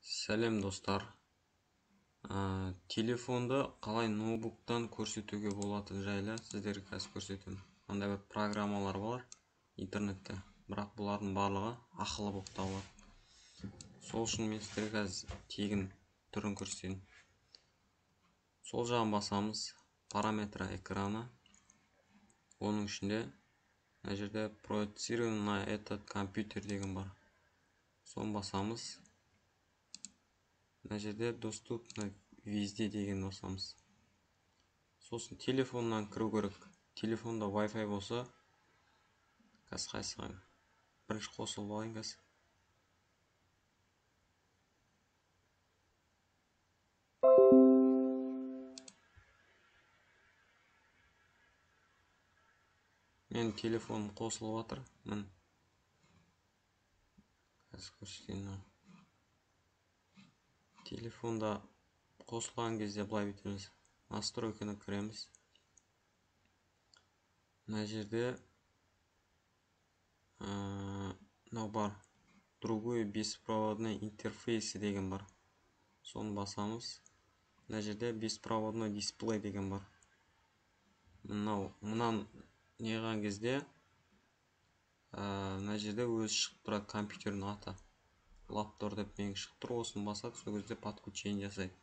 Сәлем достар. Телефонды қалай ноутбуктан көрсетуге болатыны жайлы сіздерге қазір көрсетемін. Мындай бір программалар бар интернетте, бірақ бұлардың барлығы ақылы болып табылады. Сол үшін мен сіздерге қазір тегін түрін көрсетейін. Сол жағын басамыз, параметры экраны. Оның ішінде мына жерде проецирован на этот компьютер деген бар. Соны басамыз. Мына жерде доступно везде деген басамыз. Сосын телефоннан кіру керек. Телефонда Wi-Fi болса, қазір қайсыға? Бірінші қосылып алайын қазір. Мен телефоным қосылып жатыр. Мін. Қазір көрсетейін. Телефонда қосылған кезде былай бүйтеміз. Настройканы кіреміз. Мына жерде мынау бар. Другой беспроводной интерфейсы деген бар. Соны басамыз. Мына жерде беспроводной дисплей деген бар. Мынан неған кезде мына жерде өзі шығып тұрады компьютердің аты. Лаптор деп менің шығып тұр. Осын басады, сол кезде подключение жасайды.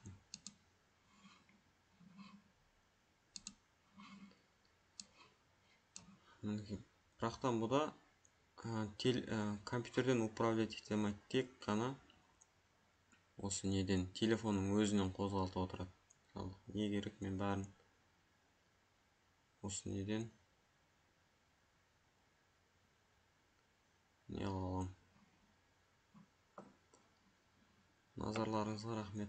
Бірақтан бұда компьютерден управлять ете алмайды, тек қана осы неден, телефонның өзінен қозғалтып отырады. Не керек, мен бәрін осы неден не аламын. Назарларыңызға рахмет.